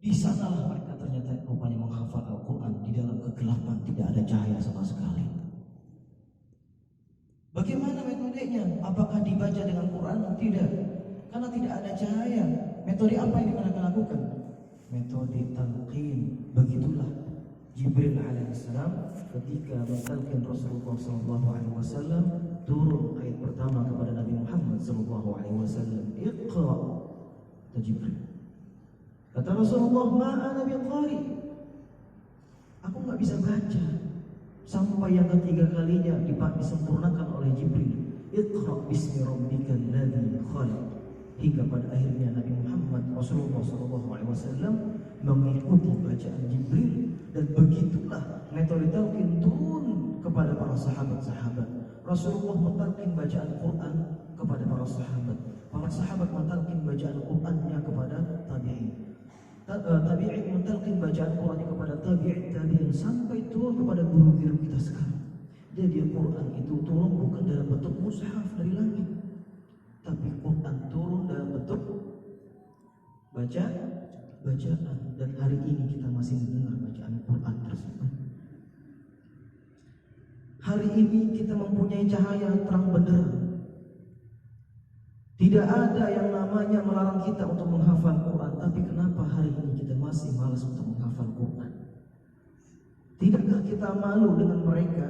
Di sanalah mereka ternyata rupanya menghafal Al-Quran di dalam kegelapan, tidak ada cahaya sama sekali. Bagaimana metodenya? Apakah dibaca dengan Quran? Tidak, karena tidak ada cahaya. Metode apa yang mereka lakukan? Metode talqin. Begitulah Jibril alaihissalam ketika mentalqin Rasulullah SAW, turun ayat pertama kepada Nabi Muhammad SAW, Iqra, kata Jibril. Kata Rasulullah, ma ana biqari, aku nggak bisa baca. Sampai yang ketiga kalinya disempurnakan oleh Jibril, Iqra bismi rabbikal ladzi khalaq, hingga pada akhirnya Nabi Muhammad Rasulullah SAW mengikuti bacaan Jibril. Dan begitulah metode talqin turun kepada para sahabat-sahabat. Rasulullah mentalqin bacaan Quran kepada para sahabat. Para sahabat mentalqin bacaan Qurannya kepada tabi'in. Tabi'in mentalqin bacaan Qurannya kepada tabi'in, sampai turun kepada guru-guru kita sekarang. Jadi Quran itu turun bukan dalam bentuk mushaf dari langit, tapi Quran turun dalam bentuk bacaan. Dan hari ini kita masih mendengar bacaan Quran tersebut. Hari ini kita mempunyai cahaya terang benderang. Tidak ada yang namanya melarang kita untuk menghafal Quran, tapi kenapa hari ini kita masih malas untuk menghafal Quran? Tidakkah kita malu dengan mereka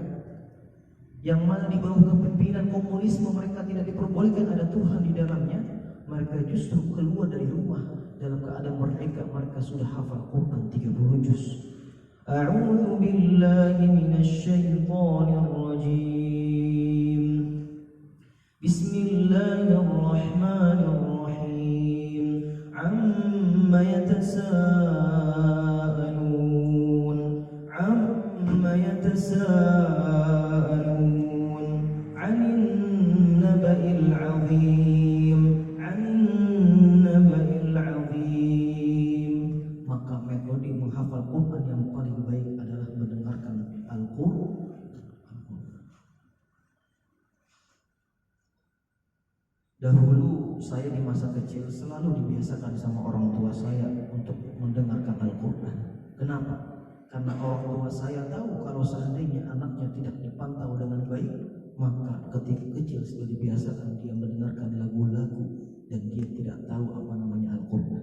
yang mana di bawah kepemimpinan komunisme mereka tidak diperbolehkan ada Tuhan di dalamnya? Mereka justru keluar dari rumah dalam keadaan mereka sudah hafal Quran 30 juz. A'udzu billahi minasy syaithanir rajim. Bismillahirrahmanirrahim. Amma yatasaalun. Amma yatasaalun. 'anil naba'il 'azim. Maka metode menghafal Quran yang paling baik adalah mendengarkan Al-Quran. Dahulu saya di masa kecil selalu dibiasakan sama orang tua saya untuk mendengarkan Al-Quran. Kenapa? Karena orang tua saya tahu kalau seandainya anaknya tidak dipantau dengan baik, maka ketika kecil sudah dibiasakan dia mendengarkan lagu-lagu dan dia tidak tahu apa namanya Al-Quran.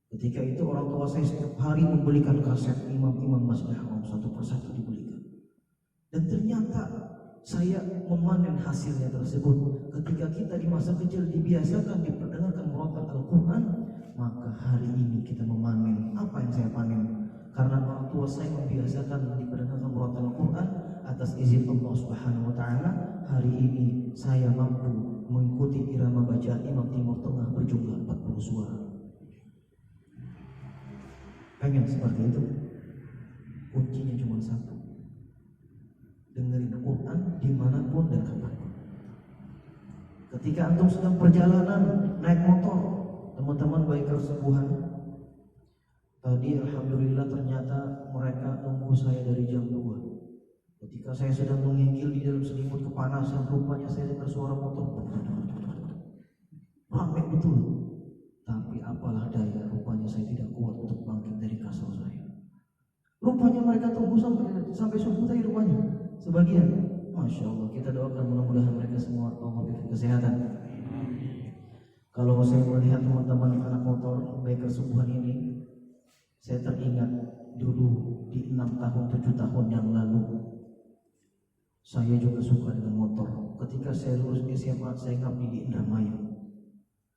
Ketika itu orang tua saya setiap hari membelikan kaset imam-imam Masjidil Haram satu persatu dibelikan. Dan ternyata saya memanen hasilnya tersebut. Ketika kita di masa kecil dibiasakan diperdengarkan murotal Al-Quran, maka hari ini kita memanen apa yang saya panen. Karena orang tua saya membiasakan diperdengarkan murotal Al-Quran, atas izin Allah Subhanahu wa Ta'ala, hari ini saya mampu mengikuti irama bacaan Imam Timur Tengah berjumlah 40 suara. Pengen seperti itu? Kuncinya cuma satu: dengerin Quran dimanapun dan kapanpun. Ketika antum sedang perjalanan naik motor, teman-teman biker Sebuhan, tadi alhamdulillah ternyata mereka tunggu saya dari jam 2. Ketika saya sedang mengigil di dalam selimut kepanasan, rupanya saya dengar suara motor ramai betul. Tapi apalah daya, rupanya saya tidak kuat untuk bangkit dari kasur saya. Rupanya mereka tunggu sampai subuh tadi rupanya. Sebagian, Masya Allah, kita doakan mudah-mudahan mereka semua Allah beri kesehatan. Kalau saya melihat teman-teman anak motor biker Sebuhan ini, saya teringat dulu di 6 tahun 7 tahun yang lalu, saya juga suka dengan motor. Ketika saya lulus SMA, saya ngabdi di Indramayu.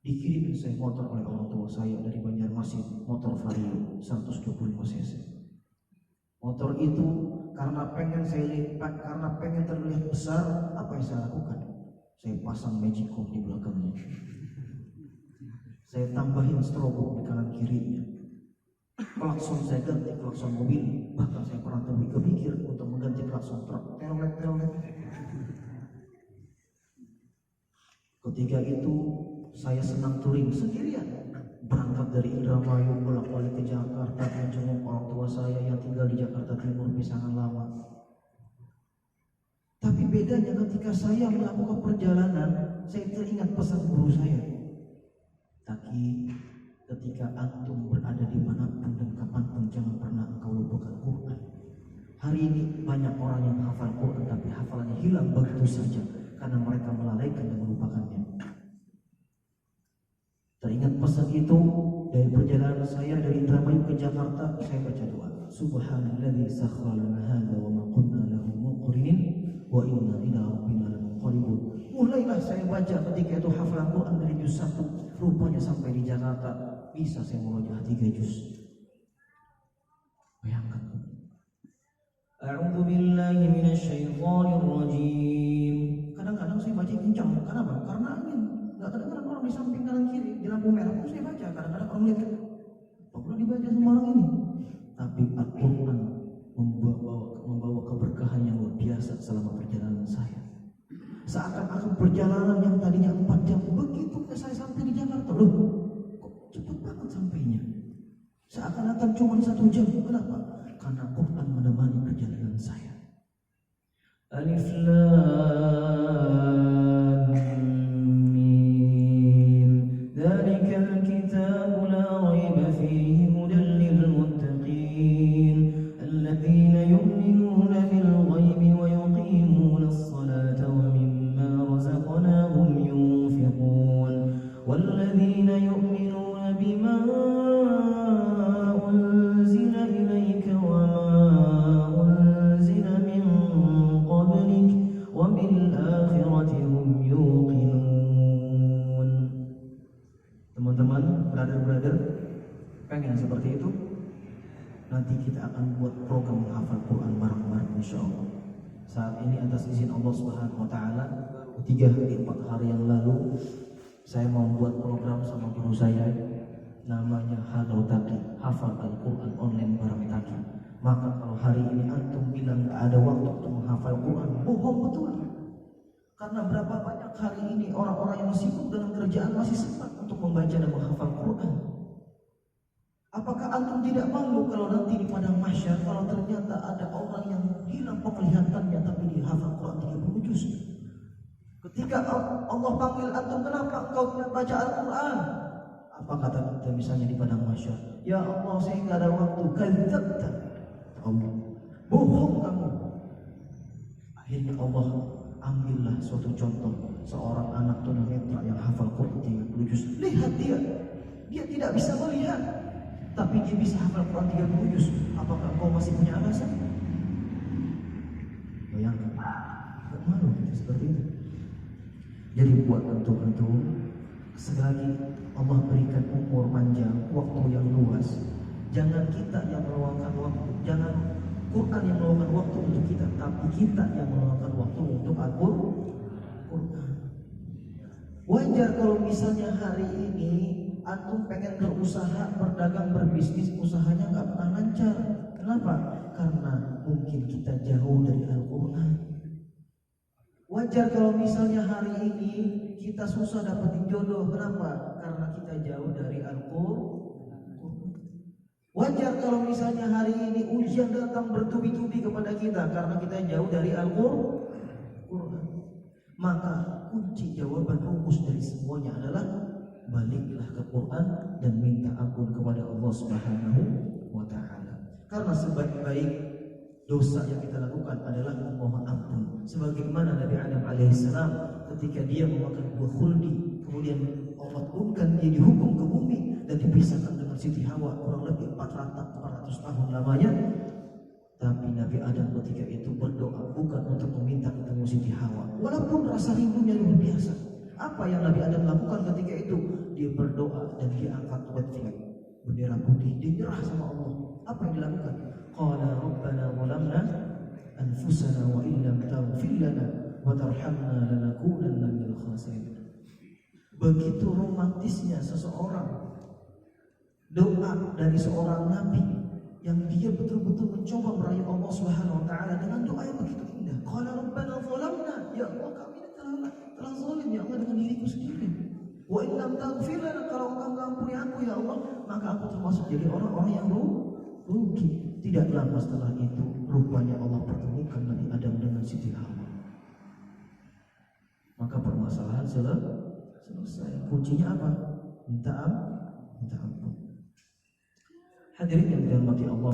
Dikirimin saya motor oleh orang tua saya dari Banjarmasin, motor Vario 125 cc. Motor itu karena pengen saya lipat, karena pengen terlihat besar, apa yang saya lakukan? Saya pasang magicom di belakangnya. Saya tambahin strobo di kanan kirinya. Klakson saya ganti klakson mobil, bahkan saya pernah kepikir untuk mengganti klakson truk. Telolet. Ketika itu saya senang touring sendirian, berangkat dari Indramayu bolak-balik ke Jakarta menjenguk orang tua saya yang tinggal di Jakarta Timur Pisangan Lama. Tapi bedanya ketika saya melakukan perjalanan, saya teringat pesan guru saya. Tapi ketika antum berada di mana ini banyak orang yang hafal Quran tapi hafalannya hilang begitu saja karena mereka melalaikan dan melupakannya. Teringat pesan itu dari perjalanan saya dari Indramayu ke Jakarta, saya baca doa. Subhanalladzi sakhkhara lana hadza wa ma kunna lahu muqrinin wa inna ila rabbina lamunqalibun. Mulailah saya baca ketika itu hafalan Quran dari juz 1, rupanya sampai di Jakarta bisa saya murojaah 3 juz. Bayangkan. A'udzu billahi minasyaitonir rajim. Kadang-kadang saya baca kencang, kenapa? Karena angin. Enggak kedengaran orang di samping kanan kiri, di lampu merah pun saya baca. Kadang-kadang orang lihat, kok belum dibaca sama orang ini? Tapi Al-Quran membawa keberkahan yang luar biasa selama perjalanan saya. Seakan-akan perjalanan yang tadinya 4 jam, begitu saya sampai di Jakarta, loh, kok cepet banget sampainya? Seakan-akan cuma 1 jam. Kenapa? Karena Quran menemani perjalanan saya. Alif Lam Mim. Dzalikal kitabu la raiba fihi hudan lil muttaqin alladzina yu'minuna bil ghaibi wa yuqimuna as-salata wa mimma razaqnahum yunfiqun walladzina yu'minuna bima teman-teman, brother-brother, pengen seperti itu? Nanti kita akan buat program menghafal Quran bareng-bareng insyaallah. Saat ini atas izin Allah Subhanahu wa taala, 3-4 hari yang lalu saya mau buat program sama guru saya namanya Halo Taki, hafal Al-Quran online bareng Taki. Maka kalau hari ini antum bilang tak ada waktu untuk menghafal Quran, bohong betul. Karena berapa banyak hari ini orang-orang yang sibuk dengan kerjaan masih sempat untuk membaca dan menghafal Quran. Apakah antum tidak malu kalau nanti di padang mahsyar kalau ternyata ada orang yang hilang penglihatannya tapi dia hafal Quran 30 juz? Ketika Allah panggil antum, kenapa engkau tidak baca Al-Quran? Apa kata kita misalnya di padang mahsyar? Ya Allah, saya tidak ada waktu. Kadzabta. Allah, bohong kamu. Akhirnya Allah ambillah suatu contoh seorang anak tunanetra yang hafal Quran 30 juz. Lihat dia tidak bisa melihat, tapi dia bisa hafal Quran 30 juz. Apakah kau masih punya alasan? Bayangkan, gak malu kita seperti itu. Jadi buat antum-antum, selagi Allah berikan umur panjang, waktu yang luas, jangan kita yang meluangkan waktu, jangan Quran yang meluangkan waktu untuk kita, tapi kita yang meluangkan waktu untuk Al-Quran. Wajar kalau misalnya hari ini antum pengen berusaha, berdagang, berbisnis, usahanya nggak pernah lancar. Kenapa? Karena mungkin kita jauh dari Al-Quran. Wajar kalau misalnya hari ini kita susah dapetin jodoh. Kenapa? Karena kita jauh dari Al-Quran. Wajar kalau misalnya hari ini ujian datang bertubi-tubi kepada kita karena kita jauh dari Al-Quran. Maka kunci jawaban rumus dari semuanya adalah baliklah ke Quran dan minta ampun kepada Allah Subhanahu wa taala. Karena sebaik-baik dosa yang kita lakukan adalah memohon ampun. Sebagaimana Nabi Adam alaihissalam ketika dia memakan buah khuldi, kemudian Allah turunkan dia dihukum ke bumi dan dipisahkan dengan Siti Hawa kurang lebih 400 tahun lamanya. Tapi Nabi Adam ketika itu berdoa bukan untuk meminta ketemu Siti Hawa, walaupun rasa rindunya luar biasa. Apa yang Nabi Adam lakukan ketika itu? Dia berdoa dan dia angkat white flag, bendera putih, dia nyerah sama Allah. Apa yang dilakukan? Qala rabbana zalamna anfusana wa illam taghfir lana wa tarhamna lanakunanna minal khasirin. Begitu romantisnya seseorang doa dari seorang nabi yang dia betul-betul mencoba merayu Allah Subhanahu wa taala dengan doa yang begitu indah. Qala rabbana zalamna, ya Allah kami telah zalim ya Allah dengan diriku sendiri. Wa illam taghfir lana, kalau engkau mengampuni aku ya Allah, maka aku termasuk jadi orang-orang yang rugi. Tidak lama setelah itu rupanya Allah pertemukan Nabi Adam dengan Siti Hawa. Maka permasalahan selesai. Kuncinya apa? Minta ampun. Hadirin yang dirahmati Allah